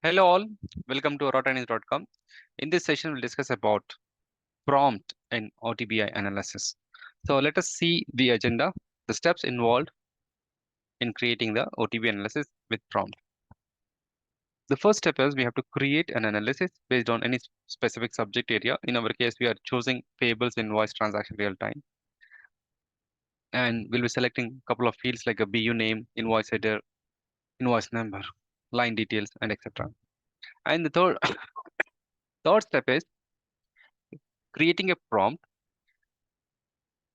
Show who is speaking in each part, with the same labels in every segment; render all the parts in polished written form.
Speaker 1: Hello all, welcome to autotenis.com. In this session, we'll discuss about prompt in OTBI analysis. So let us see the agenda, the steps involved in creating the OTBI analysis with prompt. The first step is we have to create an analysis based on any specific subject area. In our case, we are choosing payables, invoice, transaction, real time. And we'll be selecting a couple of fields like a BU name, invoice header, invoice number, line details, and etc. And the third step is creating a prompt.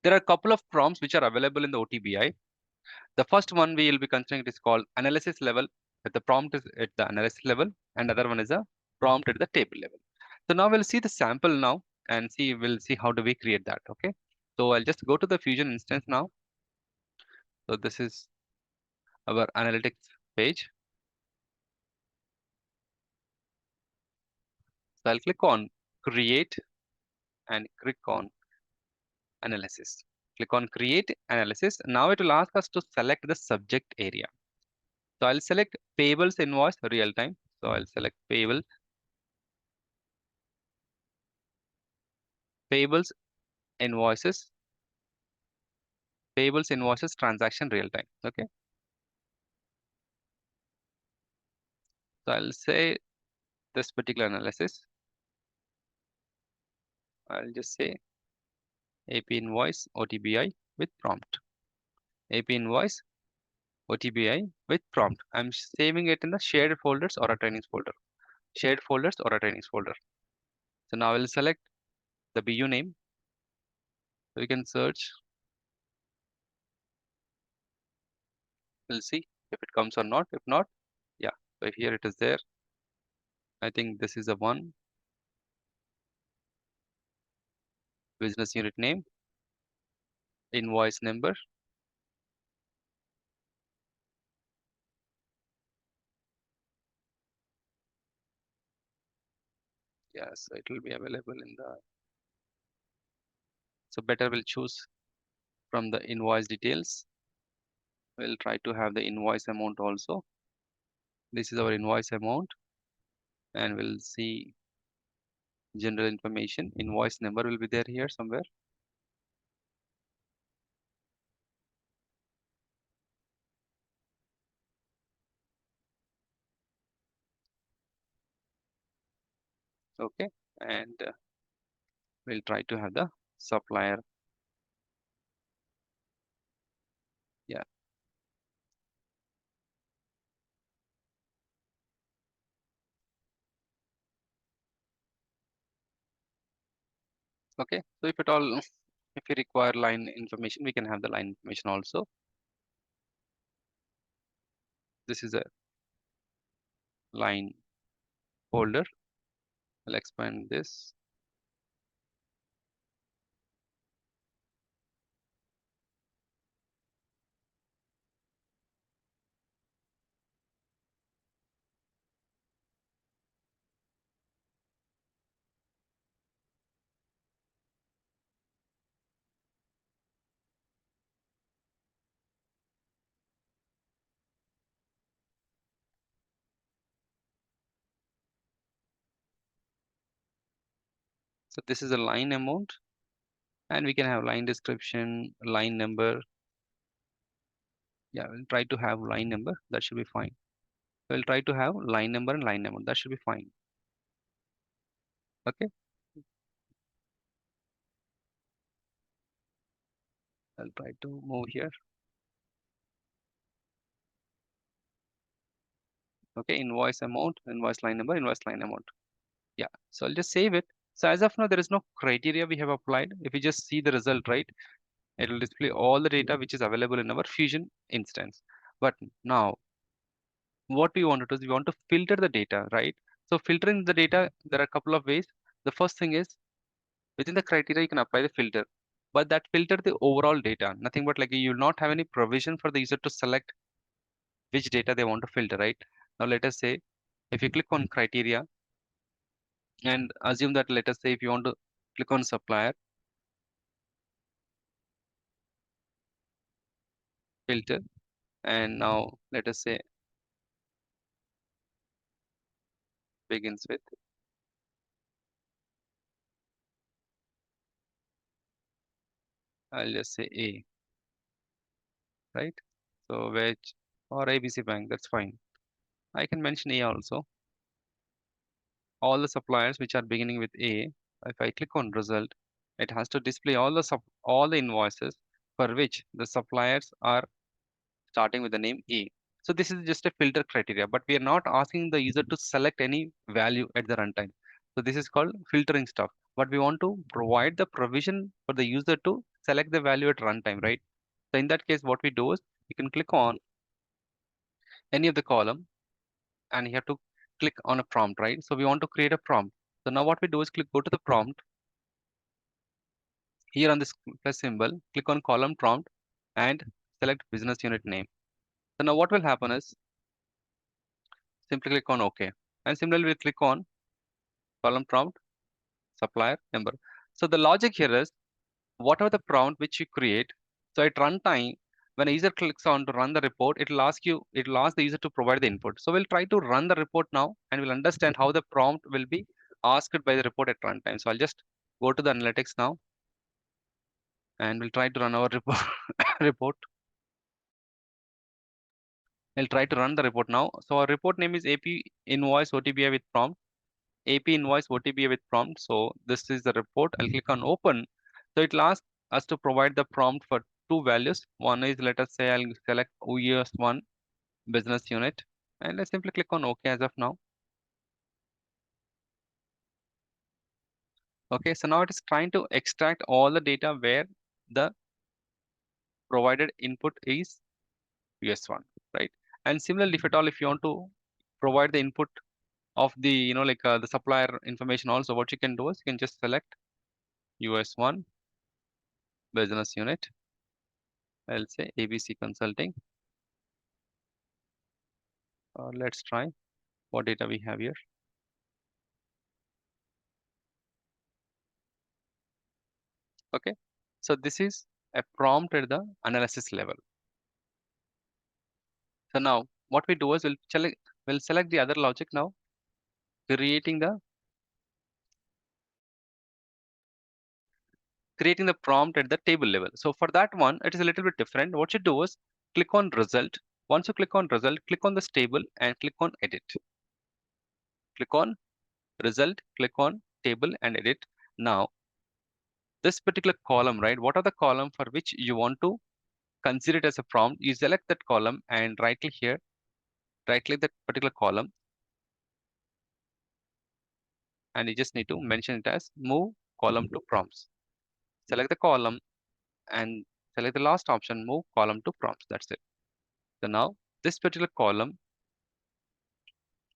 Speaker 1: There are a couple of prompts which are available in the OTBI. The first one we will be considering it is called analysis level. That the prompt is at the analysis level, and other one is a prompt at the table level. So now we'll see the sample now and we'll see how do we create that. Okay. So I'll just go to the Fusion instance now. So this is our analytics page. So I'll click on create and click on analysis. Click on create analysis. Now it will ask us to select the subject area. So I'll select payables invoice real time. So I'll select payables invoices, transaction real time. Okay. So I'll say this particular analysis. I'll just say AP invoice OTBI with prompt. AP invoice OTBI with prompt. I'm saving it in the shared folders or a trainings folder. Shared folders or a trainings folder. So now I'll select the BU name. So we can search. We'll see if it comes or not. If not, yeah. So here it is there. I think this is the one. Business unit name, invoice number. Yes, it will be available in the. So better we'll choose from the invoice details. We'll try to have the invoice amount also. This is our invoice amount, and we'll see general information. Invoice number will be there here somewhere. Okay, and we'll try to have the supplier. Yeah. Okay. So if at all, if you require line information, we can have the line information also. This is a line folder. I'll expand this. So this is a line amount, and we can have line description, line number. Yeah, we'll try to have line number. That should be fine. We'll try to have line number and line number. That should be fine. Okay. I'll try to move here. Okay, invoice amount, invoice line number, invoice line amount. Yeah, so I'll just save it. So as of now, there is no criteria we have applied. If you just see the result, right, it will display all the data which is available in our Fusion instance. But now, what we want to do is we want to filter the data, right? So filtering the data, there are a couple of ways. The first thing is within the criteria, you can apply the filter, but that filter the overall data, nothing but like you will not have any provision for the user to select which data they want to filter, right? Now let us say if you click on criteria and assume that, let us say if you want to click on supplier, filter, and now let us say begins with I'll just say A, right? So which or ABC Bank, that's fine. I can mention A also. All the suppliers which are beginning with A, if I click on result, it has to display all the invoices for which the suppliers are starting with the name A. So this is just a filter criteria, but we are not asking the user to select any value at the runtime. So this is called filtering stuff. But we want to provide the provision for the user to select the value at runtime, right? So in that case, what we do is you can click on any of the column and you have to click on a prompt, right? So we want to create a prompt. So now what we do is go to the prompt here on this plus symbol, click on column prompt and select business unit name. So now what will happen is simply click on OK. And similarly, we click on column prompt, supplier number. So the logic here is whatever the prompt which you create, so at runtime, when a user clicks on to run the report, it'll ask the user to provide the input. So we'll try to run the report now and we'll understand how the prompt will be asked by the report at runtime. So I'll just go to the analytics now and we'll try to run our report. report. We'll try to run the report now. So our report name is AP invoice OTBI with prompt. AP invoice OTBI with prompt. So this is the report. I'll click on open. So it'll ask us to provide the prompt for two values. One is, let us say I'll select US1 business unit and I simply click on OK as of now. Okay, so now it is trying to extract all the data where the provided input is US1, right? And similarly, if at all, if you want to provide the input of the, the supplier information also, what you can do is you can just select US1 business unit. I'll say ABC Consulting. Let's try what data we have here. Okay, so this is a prompt at the analysis level. So now what we do is we'll select the other logic now, creating the prompt at the table level. So for that one, it is a little bit different. What you do is click on result. Once you click on result, click on this table and click on edit. Click on result, click on table and edit. Now this particular column, right? What are the column for which you want to consider it as a prompt? You select that column and right click here, right click that particular column, and you just need to mention it as move column to prompts. Select the column and select the last option, move column to prompts. That's it. So now this particular column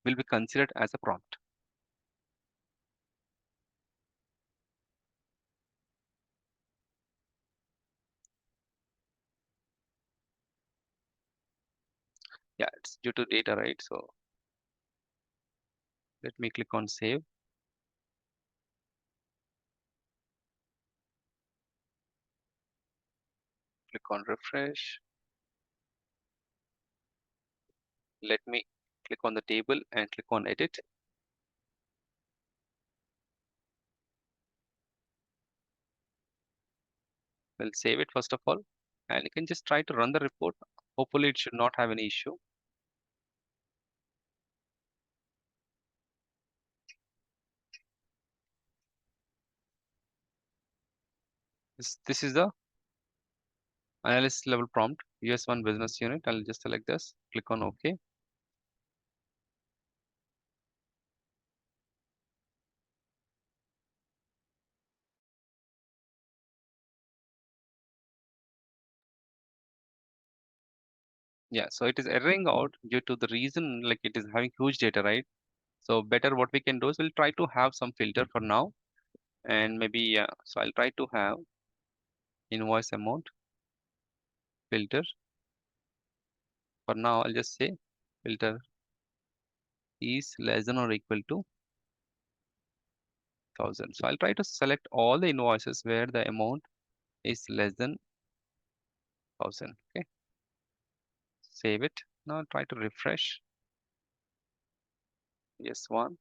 Speaker 1: will be considered as a prompt. Yeah, it's due to data, right? So let me click on save, click on refresh. Let me click on the table and click on edit. We'll save it first of all, and you can just try to run the report. Hopefully it should not have any issue. This is the analysis level prompt, US1 business unit. I'll just select this, click on OK. Yeah, so it is erroring out due to the reason like it is having huge data, right? So better what we can do is we'll try to have some filter for now, and maybe so I'll try to have invoice amount filter. For now, I'll just say filter is less than or equal to 1000. So I'll try to select all the invoices where the amount is less than 1000. Okay, save it. Now try to refresh. Yes, one.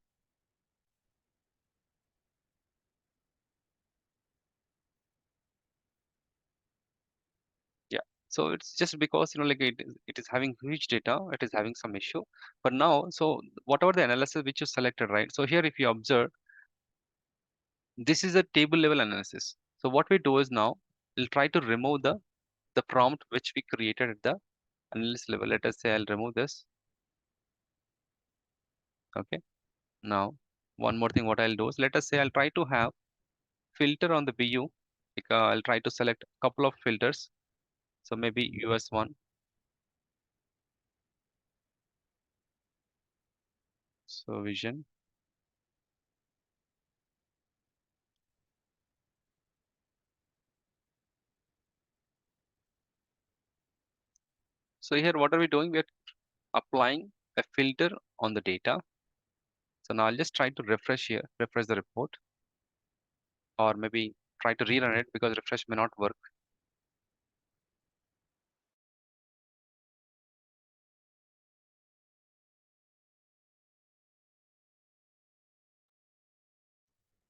Speaker 1: So it's just because, like it is having huge data, it is having some issue. But now, so whatever the analysis which you selected, right? So here, if you observe, this is a table level analysis. So what we do is now we'll try to remove the prompt which we created at the analyst level. Let us say I'll remove this. Okay. Now, one more thing, what I'll do is, let us say I'll try to have filter on the BU. Like, I'll try to select a couple of filters. So maybe US1. So vision. So here, what are we doing? We're applying a filter on the data. So now I'll just try to refresh here, refresh the report, or maybe try to rerun it because refresh may not work.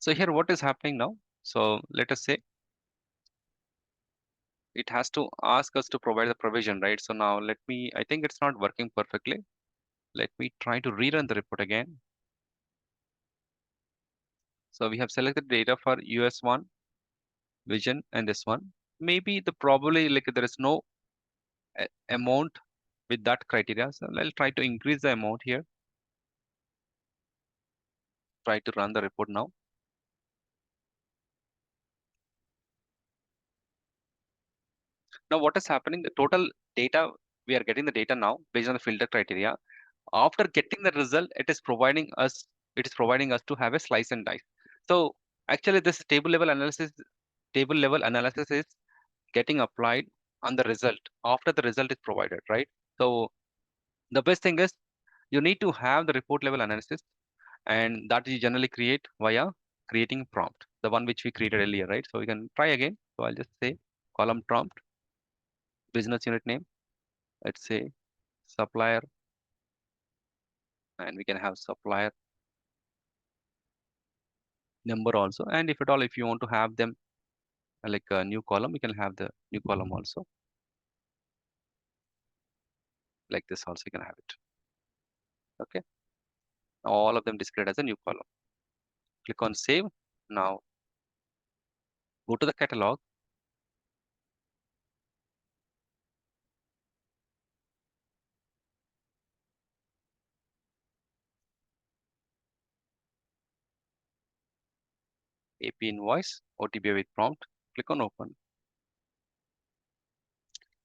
Speaker 1: So here, what is happening now? So let us say it has to ask us to provide the provision, right? So now I think it's not working perfectly. Let me try to rerun the report again. So we have selected data for US1, vision, and this one. Maybe probably like there is no amount with that criteria. So I'll try to increase the amount here. Try to run the report now. Now what is happening? The total data, we are getting the data now based on the filter criteria. After getting the result, it is providing us to have a slice and dice. So actually this table level analysis is getting applied on the result after the result is provided, right? So the best thing is you need to have the report level analysis, and that you generally create via creating prompt, the one which we created earlier, right? So we can try again. So I'll just say column prompt, business unit name, let's say supplier, and we can have supplier number also. And if at all, if you want to have them like a new column, you can have the new column also, like this also you can have it. Okay, all of them displayed as a new column. Click on save. Now go to the catalog. AP invoice, OTBI with prompt. Click on open.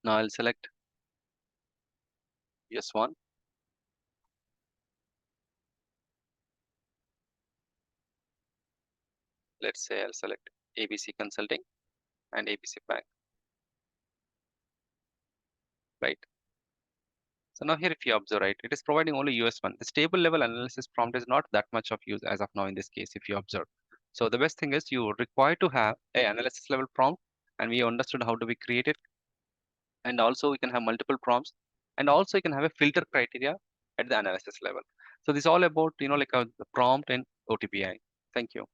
Speaker 1: Now I'll select yes one. Let's say I'll select ABC Consulting and ABC Bank, right? So now here, if you observe, right, it is providing only US1. The stable level analysis prompt is not that much of use as of now in this case, if you observe. So the best thing is you require to have a analysis level prompt, and we understood how do we create it. And also we can have multiple prompts, and also you can have a filter criteria at the analysis level. So this is all about, like the prompt and OTBI. Thank you.